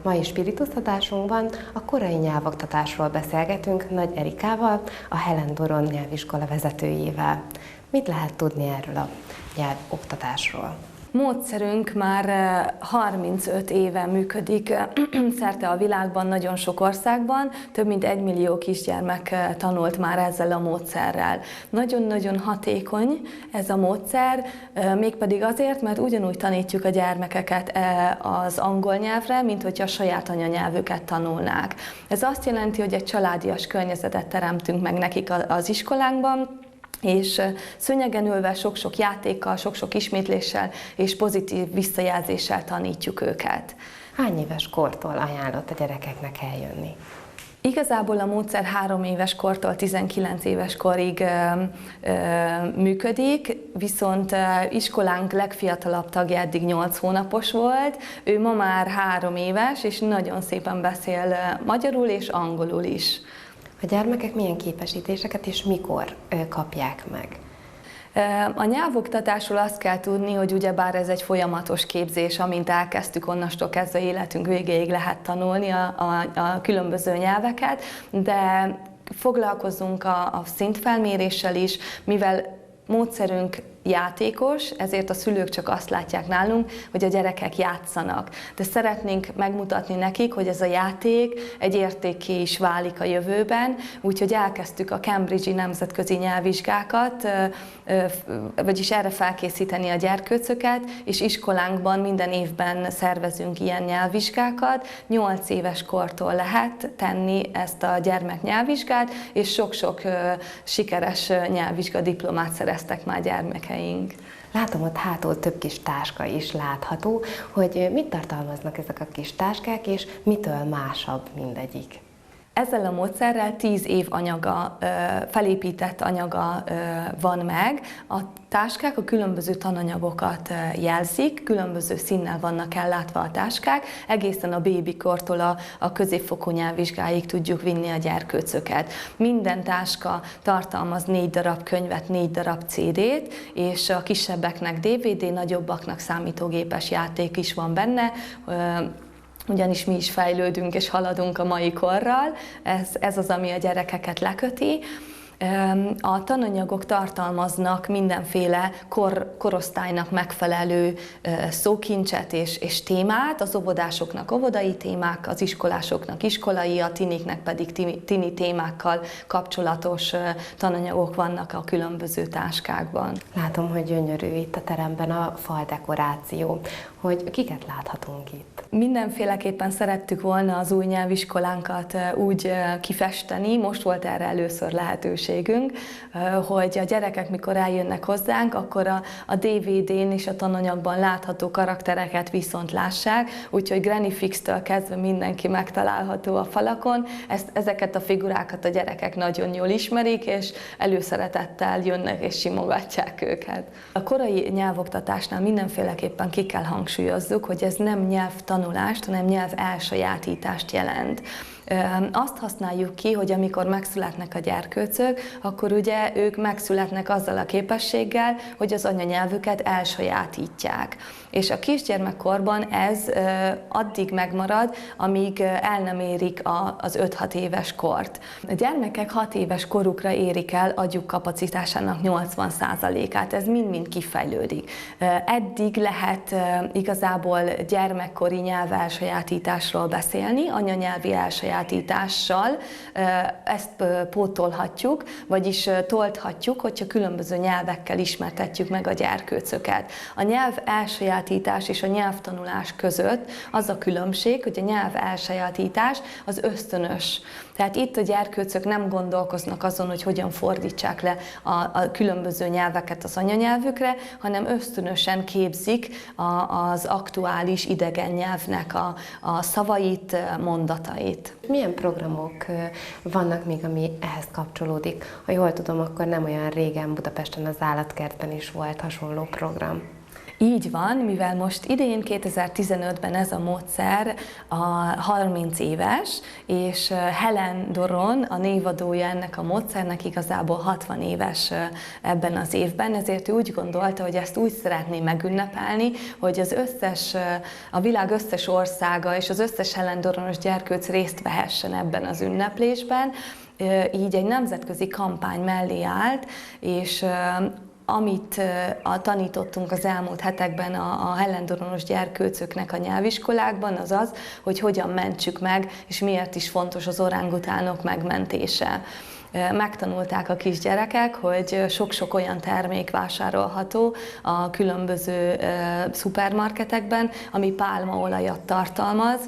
Mai spiritusztatásunkban a korai nyelvoktatásról beszélgetünk Nagy Erikával, a Helen Doron nyelviskola vezetőjével. Mit lehet tudni erről a nyelvoktatásról? Módszerünk már 35 éve működik szerte a világban, nagyon sok országban. Több mint 1 millió kisgyermek tanult már ezzel a módszerrel. Nagyon-nagyon hatékony ez a módszer, mégpedig azért, mert ugyanúgy tanítjuk a gyermekeket az angol nyelvre, mint hogyha a saját anyanyelvüket tanulnák. Ez azt jelenti, hogy egy családias környezetet teremtünk meg nekik az iskolánkban, és szőnyegen ülve sok-sok játékkal, sok-sok ismétléssel és pozitív visszajelzéssel tanítjuk őket. Hány éves kortól ajánlott a gyerekeknek eljönni? Igazából a módszer 3 éves kortól 19 éves korig működik, viszont iskolánk legfiatalabb tagja eddig 8 hónapos volt, ő ma már 3 éves, és nagyon szépen beszél magyarul és angolul is. A gyermekek milyen képesítéseket és mikor kapják meg? A nyelvoktatásról azt kell tudni, hogy ugyebár ez egy folyamatos képzés, amint elkezdtük, onnastól kezdve életünk végéig lehet tanulni a különböző nyelveket, de foglalkozunk a szintfelméréssel is, mivel módszerünk játékos, ezért a szülők csak azt látják nálunk, hogy a gyerekek játszanak. De szeretnénk megmutatni nekik, hogy ez a játék egy értékké is válik a jövőben, úgyhogy elkezdtük a Cambridge-i nemzetközi nyelvvizsgákat, vagyis erre felkészíteni a gyerkőcöket, és iskolánkban minden évben szervezünk ilyen nyelvvizsgákat. 8 éves kortól lehet tenni ezt a gyermeknyelvvizsgát, és sok-sok sikeres nyelvvizsgadiplomát szereztek már gyermekeink. Látom, ott hátul több kis táska is látható, hogy mit tartalmaznak ezek a kis táskák, és mitől másabb mindegyik. Ezzel a módszerrel 10 év anyaga, felépített anyaga van meg. A táskák a különböző tananyagokat jelzik, különböző színnel vannak ellátva a táskák, egészen a bébikortól a középfokú nyelvvizsgáig tudjuk vinni a gyerkőcöket. Minden táska tartalmaz 4 darab könyvet, 4 darab CD-t, és a kisebbeknek DVD, nagyobbaknak számítógépes játék is van benne, ugyanis mi is fejlődünk és haladunk a mai korral, ez az, ami a gyerekeket leköti. A tananyagok tartalmaznak mindenféle korosztálynak megfelelő szókincset és témát, az óvodásoknak óvodai témák, az iskolásoknak iskolai, a tiniknek pedig tini témákkal kapcsolatos tananyagok vannak a különböző táskákban. Látom, hogy gyönyörű itt a teremben a faldekoráció, hogy kiket láthatunk itt. Mindenféleképpen szerettük volna az új nyelviskolánkat úgy kifesteni, most volt erre először lehetőségünk, hogy a gyerekek mikor eljönnek hozzánk, akkor a DVD-n és a tananyagban látható karaktereket viszont lássák, úgyhogy Granny Fix-től kezdve mindenki megtalálható a falakon. Ezeket a figurákat a gyerekek nagyon jól ismerik, és előszeretettel jönnek és simogatják őket. A korai nyelvoktatásnál mindenféleképpen ki kell hangsúlyozzuk, hogy ez nem nyelvtanulást, hanem nyelv elsajátítást jelent. Azt használjuk ki, hogy amikor megszületnek a gyerkőcök, akkor ugye ők megszületnek azzal a képességgel, hogy az anyanyelvüket elsajátítják. És a kisgyermekkorban ez addig megmarad, amíg el nem érik az 5-6 éves kort. A gyermekek 6 éves korukra érik el agyuk kapacitásának 80%-át, ez mind-mind kifejlődik. Eddig lehet igazából gyermekkori nyelv elsajátításról beszélni, anyanyelvi elsajátítással ezt pótolhatjuk, vagyis tolthatjuk, hogyha különböző nyelvekkel ismertetjük meg a gyerkőcöket. A nyelv elsajátítás és a nyelvtanulás között az a különbség, hogy a nyelv elsajátítás az ösztönös. Tehát itt a gyerkőcök nem gondolkoznak azon, hogy hogyan fordítsák le a különböző nyelveket az anyanyelvükre, hanem ösztönösen képzik az aktuális idegen nyelvnek a szavait, mondatait. Milyen programok vannak még, ami ehhez kapcsolódik? Ha jól tudom, akkor nem olyan régen Budapesten az Állatkertben is volt hasonló program. Így van, mivel most idén 2015-ben ez a módszer a 30 éves, és Helen Doron, a névadója ennek a módszernek igazából 60 éves ebben az évben, ezért ő úgy gondolta, hogy ezt úgy szeretné megünnepelni, hogy a világ összes országa és az összes Helen Doronos gyerkőc részt vehessen ebben az ünneplésben. Így egy nemzetközi kampány mellé állt, és amit tanítottunk az elmúlt hetekben a Helen Doronos gyerkőcöknek a nyelviskolákban, az az, hogy hogyan mentsük meg, és miért is fontos az orángutánok megmentése. Megtanulták a kisgyerekek, hogy sok-sok olyan termék vásárolható a különböző szupermarketekben, ami pálmaolajat tartalmaz,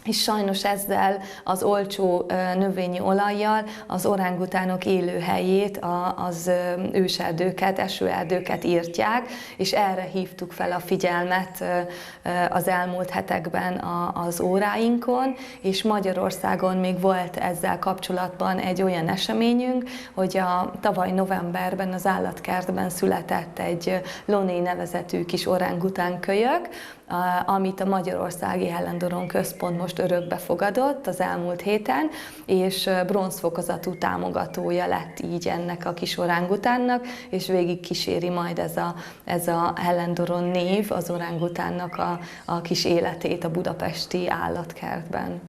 és sajnos ezzel az olcsó növényi olajjal az orángutánok élőhelyét, az őserdőket, esőerdőket írtják, és erre hívtuk fel a figyelmet az elmúlt hetekben az óráinkon, és Magyarországon még volt ezzel kapcsolatban egy olyan eseményünk, hogy tavaly novemberben az állatkertben született egy Loné nevezetű kis orángután kölyök, amit a Magyarországi Helen Doron Központ most örökbe fogadott az elmúlt héten, és bronzfokozatú támogatója lett így ennek a kis orángutánnak, és végig kíséri majd ez a Helen Doron név az orángutánnak a kis életét a budapesti állatkertben.